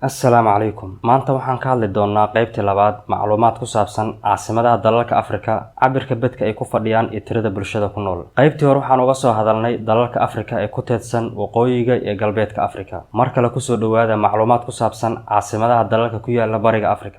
Assalaamu calaykum. Maanta waxaan ka hadli doonaa qaybtii labaad macluumaad ku saabsan caasimadaha dalalka Afrika, cabirka bedka ay ku fadhiyaan iyo tirada bulshada ku nool. Qaybtii hore waxaan uga soo hadalnay dalalka Afrika ee ku teedsan waqooyiga iyo galbeedka Afrika. Mar kale ku soo dhawaada macluumaad ku saabsan caasimadaha dalalka ku yaala bariga Afrika.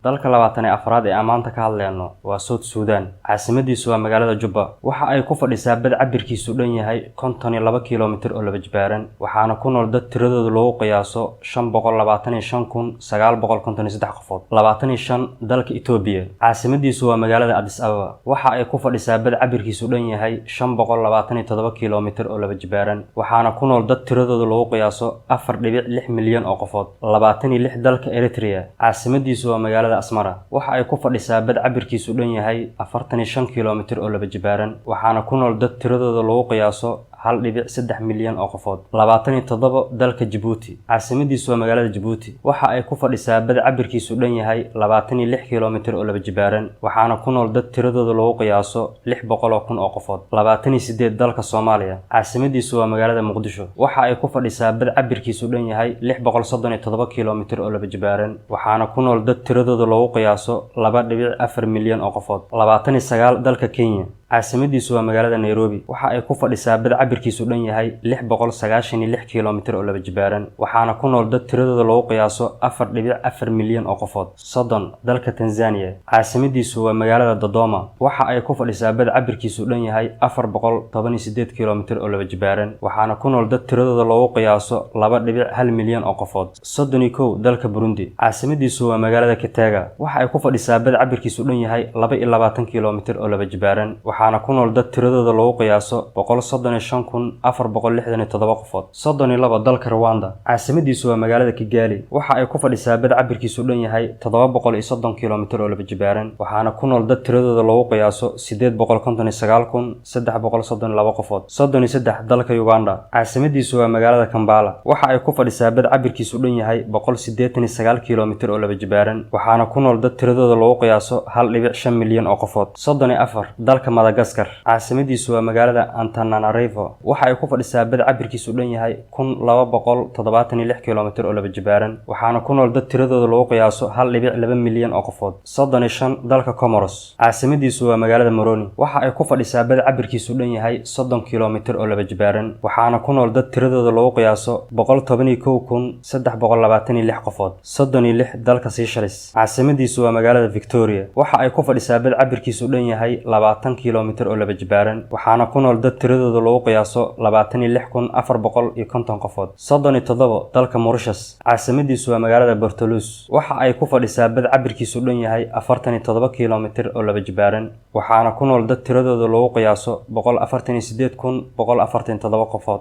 dalka 24 ee amaanta ka hadlayno waa South Sudan. Caasimadiisu waa magaalada Juba. Waxa ay ku fadhisaa bad cabirkiisu dhan yahay 52 kiiloomitir oo laba jibaaran, waxaana ku nool dad tiradoodu lagu qiyaaso 525,953 qofood. 25 dalka Itoobiya. Caasimadiisu waa magaalada Addis Ababa. Waxa ay ku fadhisaa bad cabirkiisu dhan yahay 527 kiiloomitir oo laba jibaaran, waxaana ku nool dad tiradoodu lagu qiyaaso 4.6 milyan oo qofood. 26 dalka Eritrea. Caasimadiisu waa magaalada Asmara. Waxa ay ku fadhisaa bad cabirkiisu dhan yahay 45 kiiloomitir oo laba jibaaran, waxaana ku nool dad tiradooda lagu qiyaaso 1.3 milyan oo qofood. 27 dalka Djibouti. Caasimadiisu waa magaalada Djibouti. Waxa ay ku fadhisaa bad cabirkiisu dhan yahay 26 kiiloomitir oo laba jibaaran, waxaana ku nool dad tiradooda lagu qiyaaso 600,000 oo qofood. 28 dalka Soomaaliya. Caasimadiisu waa magaalada Muqdisho. Waxa ay ku fadhisaa bad cabirkiisu dhan yahay 637 kiiloomitir oo laba jibaaran, waxaana ku nool dad tiradooda lagu qiyaaso 2.4 milyan oo qofood. 29 dalka Kenya. Caasimadiisu waa magaalada Nairobi. Waxa ay ku fadhisaa bad cabirkiisu dhan yahay 696 kiiloomitir oo laba jibaaran, waxaana ku nool dad tiradooda lagu qiyaaso 4.4 milyan oo qofood. 30 dalka Tanzania. Caasimadiisu waa magaalada Dodoma. Waxa ay ku fadhisaa bad cabirkiisu dhan yahay 418 kiiloomitir oo laba jibaaran, waxaana ku nool dad tiradooda lagu qiyaaso 2.1 milyan oo qofood. 31 dalka Burundi. Caasimadiisu waa magaalada Kitega. Waxa ay ku fadhisaa bad cabirkiisu dhan yahay 22 kiiloomitir oo laba jibaaran, waxaana ku nool dad tiradooda lagu qiyaaso 135,467 qofood. 32 dalka Rwanda. Caasimadiisu waa magaalada Kigali. Waxa ay ku fadhisaa bad cabirkiisu dhan yahay 730 kiiloomitir oo laba jibaaran, waxaana ku nool dad tiradooda lagu qiyaaso 859,332 qofood. 33 dalka Uganda. Caasimadiisu waa magaalada Kampala. Waxa ay ku fadhisaa bad cabirkiisu dhan yahay 189 kiiloomitir oo laba jibaaran, waxaana ku nool dad tiradooda lagu qiyaaso 1.5 milyan oo qofood. 34 dalka Madagascar. Caasimadiisu waa magaalada Antananarivo. Waxa ay ku fadhisaa bad cabirkiisu dhan yahay 1276 kiiloomitir oo laba jibaaran, waxaana ku nool dad tiradooda lagu qiyaaso 1.2 milyan oo qofood. 35 dalka Comoros. Caasimadiisu waa magaalada Moroni. Waxa ay ku fadhisaa bad cabirkiisu dhan yahay 30 kiiloomitir oo laba jibaaran, waxaana ku nool dad tiradooda lagu qiyaaso 111,326 qofood. 36 dalka Seychelles. Caasimadiisu waa magaalada Victoria. Waxa ay ku fadhisaa bad cabirkiisu dhan yahay 20 kiiloomitir oo laba jibaaran, waxaana ku nool dad tiradooda lagu qiyaaso 26,450 qofood. 37 dalka Mauritius. Caasimadiisu waa magaalada Portolus. Waxa ay ku fadhisaa bad cabirkiisu dhan yahay 47 kiiloomitir oo laba jibaaran, waxaana ku nool dad tiradooda lagu qiyaaso 148,147 qofood.